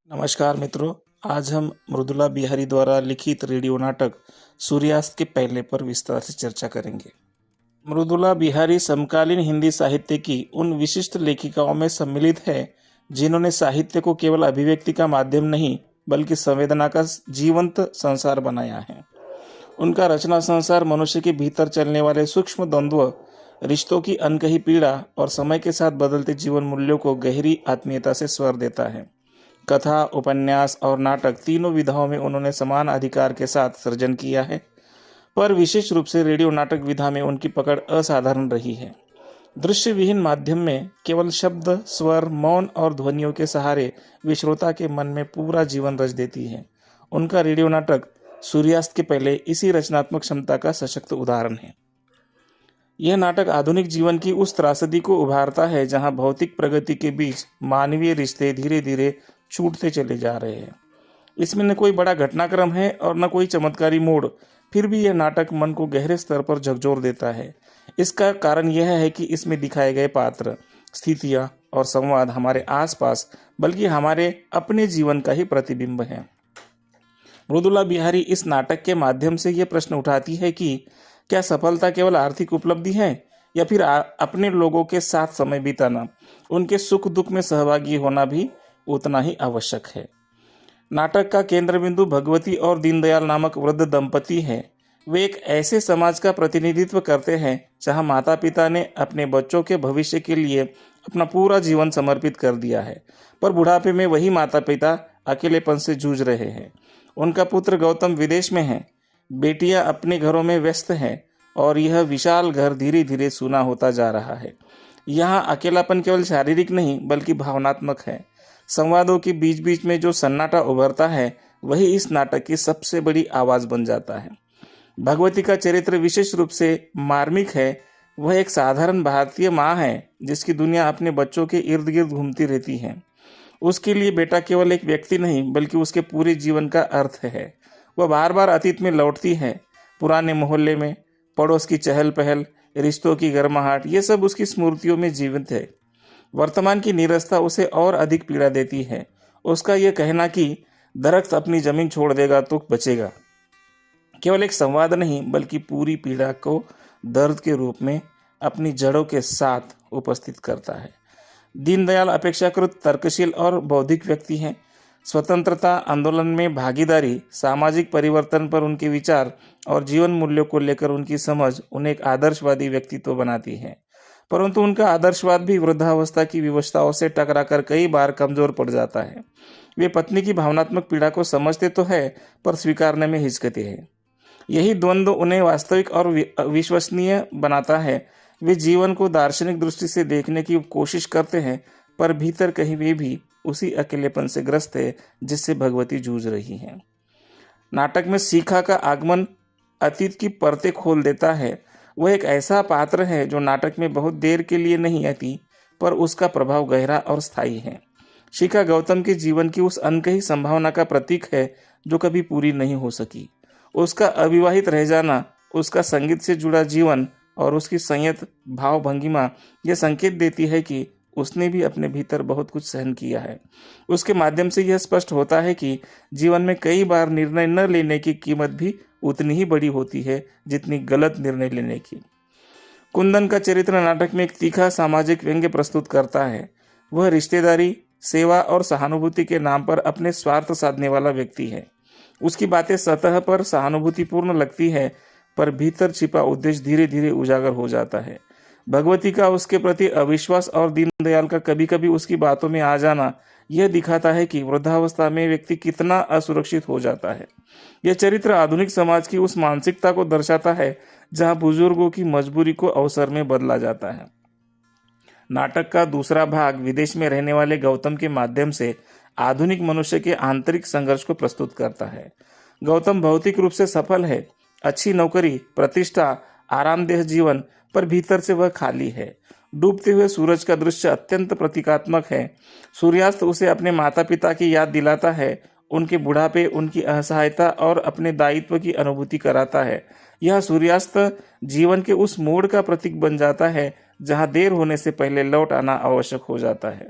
नमस्कार मित्रों। आज हम मृदुला बिहारी द्वारा लिखित रेडियो नाटक सूर्यास्त के पहले पर विस्तार से चर्चा करेंगे। मृदुला बिहारी समकालीन हिंदी साहित्य की उन विशिष्ट लेखिकाओं में सम्मिलित है जिन्होंने साहित्य को केवल अभिव्यक्ति का माध्यम नहीं बल्कि संवेदना का जीवंत संसार बनाया है। उनका रचना संसार मनुष्य के भीतर चलने वाले सूक्ष्म द्वंद्व, रिश्तों की अनकही पीड़ा और समय के साथ बदलते जीवन मूल्यों को गहरी आत्मीयता से स्वर देता है। कथा, उपन्यास और नाटक तीनों विधाओं में उन्होंने समान अधिकार के साथ सृजन किया है, पर विशेष रूप से रेडियो नाटक विधा में उनकी पकड़ असाधारण रही है। दृश्य विहीन माध्यम में केवल शब्द, स्वर, मौन और ध्वनियों के सहारे वे श्रोता के मन में पूरा जीवन रच देती है। उनका रेडियो नाटक सूर्यास्त के पहले इसी रचनात्मक क्षमता का सशक्त उदाहरण है। यह नाटक आधुनिक जीवन की उस त्रासदी को उभारता है जहां भौतिक प्रगति के बीच मानवीय रिश्ते धीरे धीरे छूटते चले जा रहे हैं। इसमें न कोई बड़ा घटनाक्रम है और न कोई चमत्कारी मोड़, फिर भी यह नाटक मन को गहरे स्तर पर झकझोर देता है। इसका कारण यह है कि इसमें दिखाए गए पात्र, स्थितियां और संवाद हमारे आसपास बल्कि हमारे अपने जीवन का ही प्रतिबिंब है। मृदुला बिहारी इस नाटक के माध्यम से यह प्रश्न उठाती है कि क्या सफलता केवल आर्थिक उपलब्धि है या फिर अपने लोगों के साथ समय बिताना, उनके सुख दुख में सहभागी होना भी उतना ही आवश्यक है। नाटक का केंद्र बिंदु भगवती और दीनदयाल नामक वृद्ध दंपति है। वे एक ऐसे समाज का प्रतिनिधित्व करते हैं जहां माता पिता ने अपने बच्चों के भविष्य के लिए अपना पूरा जीवन समर्पित कर दिया है, पर बुढ़ापे में वही माता पिता अकेलेपन से जूझ रहे हैं। उनका पुत्र गौतम विदेश में है, बेटियां अपने घरों में व्यस्त हैं और यह विशाल घर धीरे धीरे सूना होता जा रहा है। यहाँ अकेलापन केवल शारीरिक नहीं बल्कि भावनात्मक है। संवादों के बीच बीच में जो सन्नाटा उभरता है वही इस नाटक की सबसे बड़ी आवाज बन जाता है। भगवती का चरित्र विशेष रूप से मार्मिक है। वह एक साधारण भारतीय माँ है जिसकी दुनिया अपने बच्चों के इर्द गिर्द घूमती रहती है। उसके लिए बेटा केवल एक व्यक्ति नहीं बल्कि उसके पूरे जीवन का अर्थ है। वह बार बार अतीत में लौटती है। पुराने मोहल्ले में पड़ोस की चहल पहल, रिश्तों की गर्माहट, ये सब उसकी स्मृतियों में जीवित है। वर्तमान की नीरसता उसे और अधिक पीड़ा देती है। उसका यह कहना कि दरख्त अपनी जमीन छोड़ देगा तो बचेगा, केवल एक संवाद नहीं बल्कि पूरी पीड़ा को दर्द के रूप में अपनी जड़ों के साथ उपस्थित करता है। दीनदयाल अपेक्षाकृत तर्कशील और बौद्धिक व्यक्ति हैं। स्वतंत्रता आंदोलन में भागीदारी, सामाजिक परिवर्तन पर उनके विचार और जीवन मूल्यों को लेकर उनकी समझ उन्हें एक आदर्शवादी व्यक्तित्व बनाती है। परंतु उनका आदर्शवाद भी वृद्धावस्था की विवशताओं से टकराकर कई बार कमजोर पड़ जाता है। वे पत्नी की भावनात्मक पीड़ा को समझते तो है पर स्वीकारने में हिचकते हैं। यही द्वंद्व उन्हें वास्तविक और विश्वसनीय बनाता है। वे जीवन को दार्शनिक दृष्टि से देखने की कोशिश करते हैं पर भीतर कहीं वे भी उसी अकेलेपन से ग्रस्त है जिससे भगवती जूझ रही हैं। नाटक में शिखा का आगमन अतीत की परतें खोल देता है। वह एक ऐसा पात्र है जो नाटक में बहुत देर के लिए नहीं आती पर उसका प्रभाव गहरा और स्थायी है। शिखा गौतम के जीवन की उस अनकही संभावना का प्रतीक है जो कभी पूरी नहीं हो सकी। उसका अविवाहित रह जाना, उसका संगीत से जुड़ा जीवन और उसकी संयत भाव भंगिमा यह संकेत देती है कि उसने भी अपने भीतर बहुत कुछ सहन किया है। उसके माध्यम से यह स्पष्ट होता है कि जीवन में कई बार निर्णय न लेने की कीमत भी उतनी ही बड़ी होती है जितनी गलत निर्णय लेने की। कुंदन का चरित्र नाटक में एक तीखा सामाजिक व्यंग्य प्रस्तुत करता है। वह रिश्तेदारी, सेवा और सहानुभूति के नाम पर अपने स्वार्थ साधने वाला व्यक्ति है। उसकी बातें सतह पर सहानुभूतिपूर्ण लगती है पर भीतर छिपा उद्देश्य धीरे धीरे उजागर हो जाता है। भगवती का उसके प्रति अविश्वास और दीनदयाल का कभी कभी उसकी बातों में आ जाना यह दिखाता है कि वृद्धावस्था में व्यक्ति कितना असुरक्षित हो जाता है। यह चरित्र आधुनिक समाज की उस मानसिकता को दर्शाता है जहां बुजुर्गों की मजबूरी को अवसर में बदला जाता है। नाटक का दूसरा भाग विदेश में रहने वाले गौतम के माध्यम से आधुनिक मनुष्य के आंतरिक संघर्ष को प्रस्तुत करता है। गौतम भौतिक रूप से सफल है, अच्छी नौकरी, प्रतिष्ठा, आरामदेह जीवन, पर भीतर से वह खाली है। डूबते हुए सूरज का दृश्य अत्यंत प्रतीकात्मक है। सूर्यास्त उसे अपने माता पिता की याद दिलाता है, उनके बुढ़ापे, उनकी असहायता और अपने दायित्व की अनुभूति कराता है। यह सूर्यास्त जीवन के उस मोड़ का प्रतीक बन जाता है जहां देर होने से पहले लौट आना आवश्यक हो जाता है।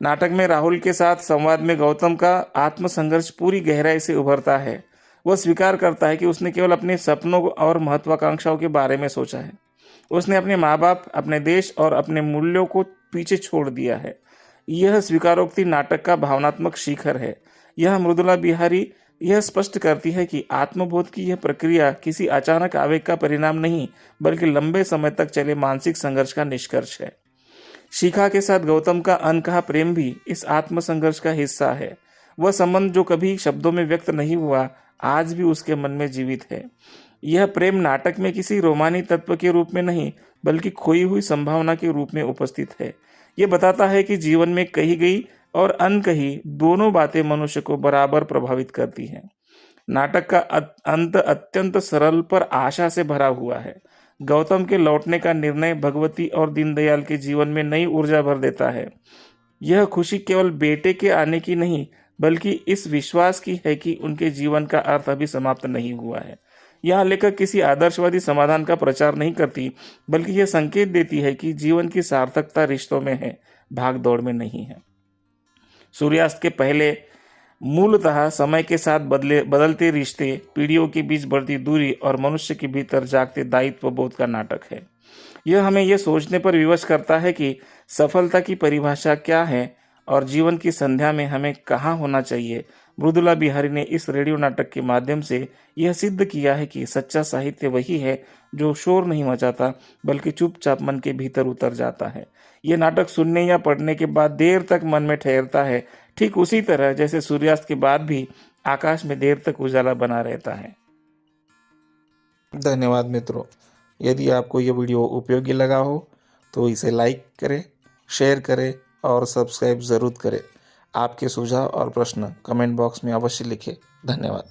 नाटक में राहुल के साथ संवाद में गौतम का आत्मसंघर्ष पूरी गहराई से उभरता है। वह स्वीकार करता है कि उसने केवल अपने सपनों और महत्वाकांक्षाओं के बारे में सोचा है। उसने अपने माँ बाप, अपने देश और अपने मूल्यों को पीछे छोड़ दिया है। यह स्वीकारोक्ति नाटक का भावनात्मक शिखर है। यह मृदुला बिहारी यह स्पष्ट करती है कि आत्मबोध की यह प्रक्रिया किसी अचानक आवेग का परिणाम नहीं, बल्कि लंबे समय तक चले मानसिक संघर्ष का निष्कर्ष है। शिखा के साथ गौतम का अनकहा प्रेम भी इस आत्मसंघर्ष का हिस्सा है। वह संबंध जो कभी शब्दों में व्यक्त नहीं हुआ, आज भी उसके मन में जीवित है। यह प्रेम नाटक में किसी रोमानी तत्व के रूप में नहीं, बल्कि खोई हुई संभावना के रूप में उपस्थित है। यह बताता है कि जीवन में कही गई और अनकही दोनों बातें मनुष्य को बराबर प्रभावित करती हैं। नाटक का अंत अत्यंत सरल पर आशा से भरा हुआ है। गौतम के लौटने का निर्णय भगवती और दीनदयाल के जीवन में नई ऊर्जा भर देता है। यह खुशी केवल बेटे के आने की नहीं, बल्कि इस विश्वास की है कि उनके जीवन का अर्थ अभी समाप्त नहीं हुआ है। यह लेखक किसी आदर्शवादी समाधान का प्रचार नहीं करती, बल्कि यह संकेत देती है कि जीवन की सार्थकता रिश्तों में है, भाग दौड़ में नहीं है। सूर्यास्त के पहले मूलतः समय के साथ बदलते रिश्ते, पीढ़ियों के बीच बढ़ती दूरी और मनुष्य के भीतर जागते दायित्व बोध का नाटक है। यह हमें यह सोचने पर विवश करता है कि सफलता की परिभाषा क्या है और जीवन की संध्या में हमें कहाँ होना चाहिए। मृदुला बिहारी ने इस रेडियो नाटक के माध्यम से यह सिद्ध किया है कि सच्चा साहित्य वही है जो शोर नहीं मचाता, बल्कि चुपचाप मन के भीतर उतर जाता है। यह नाटक सुनने या पढ़ने के बाद देर तक मन में ठहरता है, ठीक उसी तरह जैसे सूर्यास्त के बाद भी आकाश में देर तक उजाला बना रहता है। धन्यवाद मित्रों। यदि आपको यह वीडियो उपयोगी लगा हो तो इसे लाइक करें, शेयर करें और सब्सक्राइब ज़रूर करें। आपके सुझाव और प्रश्न कमेंट बॉक्स में अवश्य लिखें। धन्यवाद।